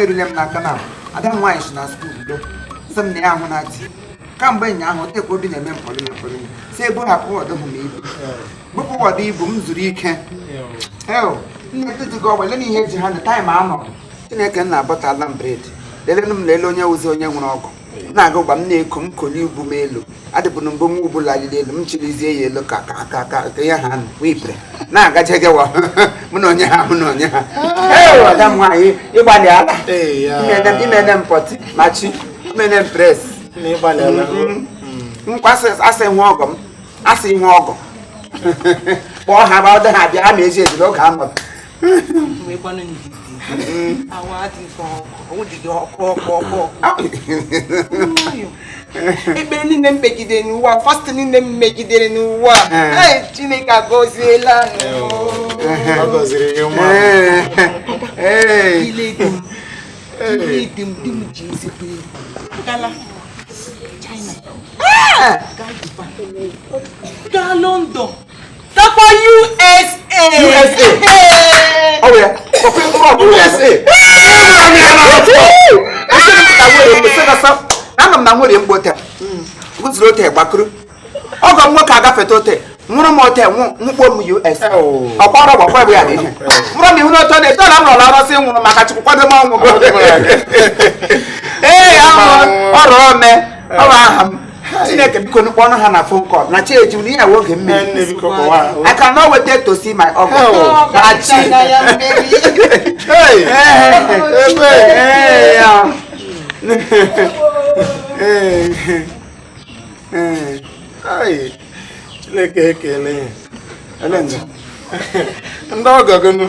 erulem n'aka na ada nwaanyị si na skuul do sị m na ya ahụ na ati kamgbe nya ahụ tekwa obi na-eme mpọrọ na mpọrọ si ebe hapụ ọdụ hụ m ibu bụpụ ọdụ ibu m zuru ike nne digo ọgbele na ihe eji ha na taịm anọ Chineke na-abọtala m bred lelenu m lele onye wuzi onye nwere ọgụ na-aga ụgba m na-eko m koli ubu m elu adịbụrụ mbụ m ubu lalili elu m chilizie ya elu ka ya ha wipere na-agaje gewa mụ na onye ha ada m nwaanyị ịgbalị ala imene m pọti machi imene m pres nkwasị asị ihe ọgọ m asị ihe ọgọ kpọọ ha ba ọdụ ha bịa ha ma ezi ejiri oge a nọdụ ekpere niile m megidere n'ụwa fast niile m megidere n'ụwa Chineke agọziela ile dị m ji ezigbo gala China gaa London gakwa USA oh yeah USA ana m na nwere mgbote guzuru ote gbakuru ọgọ m nwoke agafeta ote nwụrụ m ote nwụkpo m US ọkpọrọ gbakwa bụ ya na ihe mụrụ m ihu n'ote na-eto na m rọrọ arọsị nwụrụ maka chukwu kwado m ọnwụ ọrụ ome ọrụ aha m Chineke biko nukwu ọnụ ha na phone call na chi eji n'ihe oge mmiri I cannot wait to see my ọgọ na chi Chineke ekele ya ndị ọgọgụnụ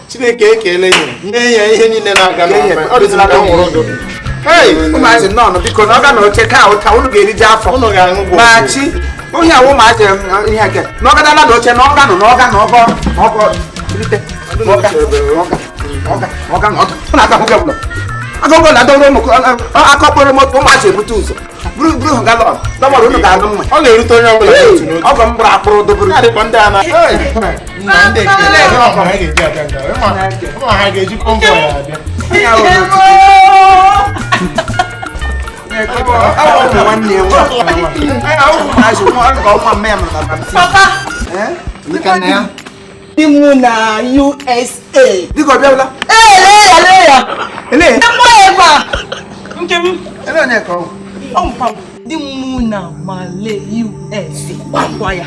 Chineke ekele ya nye ya ihe niile na-aga ọ dịzịla ka nwụrụ gị ụmụazị nọ biko na ọ ga na oche ka ụta unu ga-eriji afọ ma chi onye awụ ụmụazị ihe ake na ọ gadala na oche na ọ ga nọ na ọ ga na ọgọ rite ọga na ọdụ na-aga hụ gị agụgụ na adọrọ ụmụ akọkpọrọ moto ụmụazị ebute ụzọ buru ha galọ dọbọrọ unu ga-anụ mma ọ ga-erute onye ọbụla ọgọ m gbụrụ akpụrụ doburu ha ga-eji pọmpọ ya abịa di m na USA dịka ọ bịawụla di m na Male US gbakwa ya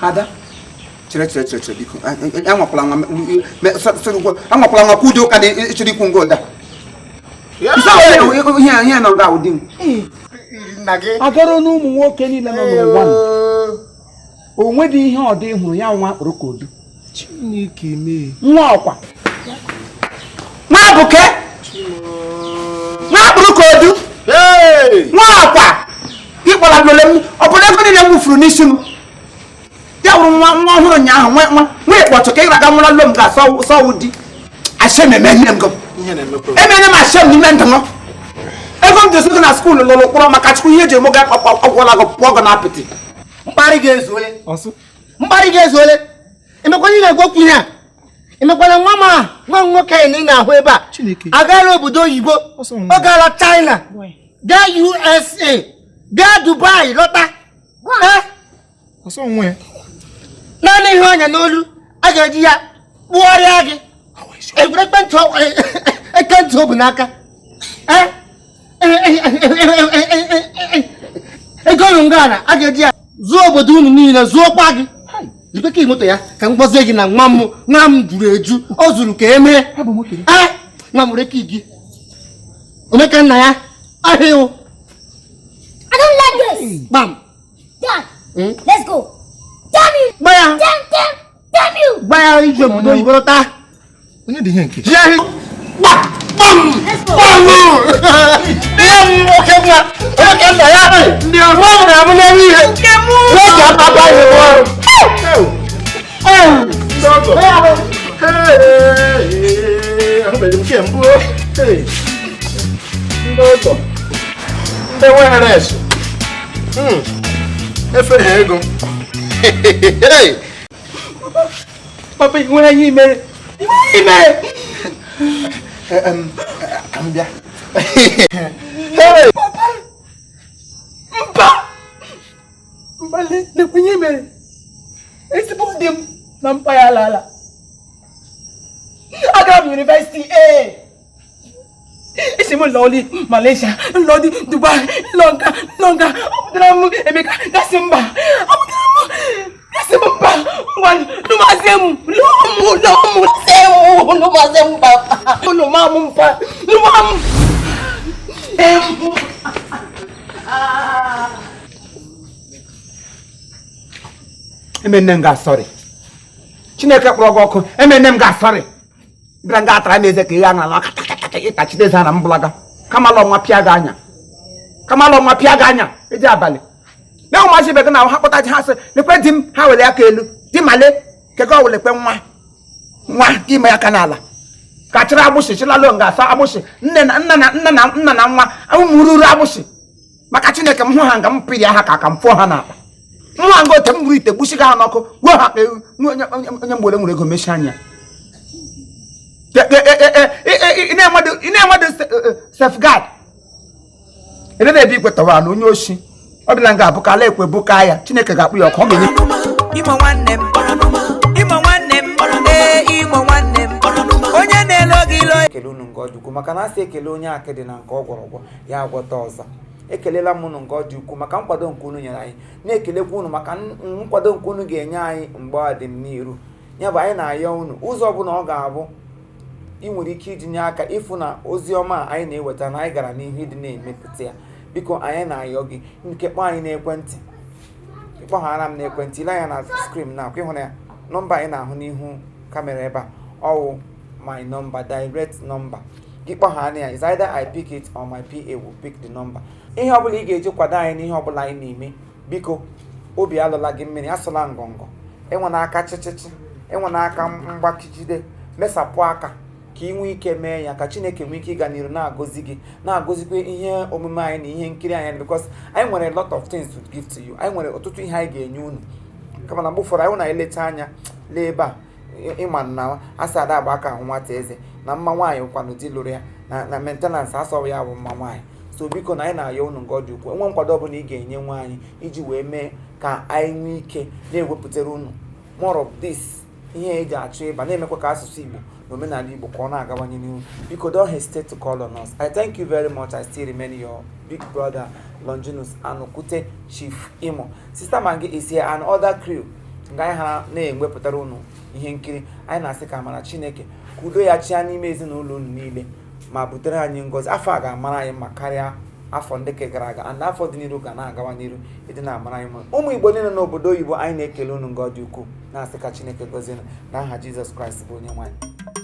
ada chere biko anwakwala nwa kwudo ụka na chiri ikwu ngoda ihe nọ nga ụdị m agara n'ụmụ nwoke niile nọ n'ụwa o nwedị ihe ọ dị hụrụ ya nwa akpụrụ ka odu Chineke mee nwa ọkwa nwa abụke nwa akpụrụ ka odu nwa ọkwa ịkpọla lole m ọ bụrụ ego niile m wufuru n'isi m ya wụrụ nwa ọhụrụ ụnyaahụ nwa ịkpọchọ ka ị ga-aga nwụra lom ga sọwụ di ashem emene m emene m ashem n'ime ndụ m ego m dozi na skuulu lụrụ kpọrọ maka chukwu ihe eji emoga ọgwụla gị pụọ gị na apịtị mkparị ga-ezuole emekwana ị na-egwokwu ihe a emekwana nwa nwoke na ị na-ahụ ebe a agaala obodo oyibo ọ gaala China gaa USA gaa Dubai lọta naanị ihe ọnya n'olu a ga-eji ya kpụgharịa gị egwure ekwentị o bụ n'aka ego ngana a ga-eji ya zụọ obodo unu niile zụọkwa gị jibeke moto ya ka m gọzie gị na nwa m juru eju o zuru ka emee nwa m reke gị omeka nna ya ahịa I don't like this. Bam. Dad, let's go. Damn you. Baya. Damn you. Baya ije obodo oyibo lọta. onye dị ihe nke Let's go. Papa, you want to marry? You want to marry? Come here. Hey, Papa. Mpa. Mbale, ne kunye marry. It's about them. Nampaya lala. Agam University, eh. It's even Lodi, Malaysia, Lodi, Dubai, Longa, Abudramu, Emeka, Nasimba, Abudramu, Nasimba, one, Lumazem, Lumazem, Papa, Lumamumpa, Lumam. Emenenga sorry. Chineke kpọrọ emenenga sorry. Branga atra meze ke ya na ita chide sana mblaga. Kamalo nwa pia ga anya. Eji abali. Na o ma se be na ha kpota ji ha se le kwe dim ha wele aka elu. Di male ke ko wele kwe nwa. Nwa di ma ya kanala. Ka chira abushi chilalo nga sa abushi. Nne na nwa amururu abushi. Maka Chineke m hu ha nga mpiri ha ka ka mfo ha na akpa. Nwa ngo te mburu ite bushi ga ha n'ọkụ wo ha onye mgbole nwere ego meshi anya. Ine amadu safeguard. Ene na ebi kwetawa na onye oshi. Obila nga abuka ala ekwe buka ya. Chineke ga-akpụ ya ọkụ ọ ga-enye. Imo nwanne m. Imo nwanne m. Onye na-elo gị ilo. Ekele unu nke ọdụ ukwu maka na asị ekele onye akịdị na nke ọgwọrọgwọ ya agwọta ọzọ. Ekelela m unu nke ọdụ ukwu maka nkwado nke unu nyere anyị. Na-ekelekwa unu maka nkwado nke unu ga-enye anyị mgbe ọ dị n'iru. Ya bụ anyị na-ayọ unu ụzọ ọbụla ọ ga-abụ ị nwere ike ijinye aka ịfụ na ozi ọma anyị na-eweta na anyị gara n'ihu ịdị na-emepụta ya. Biko anyị na-ayọ gị nke kpọọ anyị n'ekwentị. Ịkpọghara m n'ekwentị ile anya na screen na akwa ịhụna ya nọmba anyị na-ahụ n'ihu kamera ebe a ọwụ my number direct number. Gị kpọghara ya is either I pick it or my PA will pick the number. Ihe ọbụla ị ga-eji kwado anyị n'ihe ọbụla anyị na-eme biko obi alụla gị mmiri asụla ngọngọ enwe n'aka chịchịchị enwe n'aka mgbakijide mesapụ aka ka ị nwee ike mee ya ka Chineke nwee ike ịga n'iru na-agọzi gị na-agọzikwa ihe omume anyị na ihe nkiri anyị because anyị nwere a lot of things to give to you. Anyị nwere ọtụtụ ihe anyị ga-enye unu kama na mgbe ụfọdụ anyị na-eleta anya lee ebe a ịma na asa ada agba aka ahụ nwata eze na mma nwaanyị ụkwanụ di lụrụ ya na maintenance asọwa ya bụ mma nwaanyị. So biko na anyị na-ayọ unu nke ọ dị ukwuu enwe nkwado ọbụla ị ga-enye nwa anyị iji wee mee ka anyị nwee ike na-ewepụtara unu more of this ihe eji achọ ịba na-emekwa ka asụsụ Igbo na omenala Igbo ka ọ na-agawanye n'ihu. Biko don't hesitate to call on us. I thank you very much. I still remain your big brother Longinus Anukute Chief Imo. Sister Mangi is here and other crew nga anyị ha na-enwepụtara unu ihe nkiri. Anyị na-asị ka amara Chineke ka udo ya chia n'ime ezinụlọ unu niile ma butere anyị ngọzi. Afọ a ga-amara anyị ma karịa afọ ndị ke gara aga and afọ dị n'iru ga na-agawa n'iru ịdị na-amara anyị mma. Ụmụ Igbo niile n'obodo oyibo anyị na-ekele unu nke ọ dị ukwuu na-asị ka Chineke gọzie n'aha Jizọs Kraịst bụ onye nwe anyị.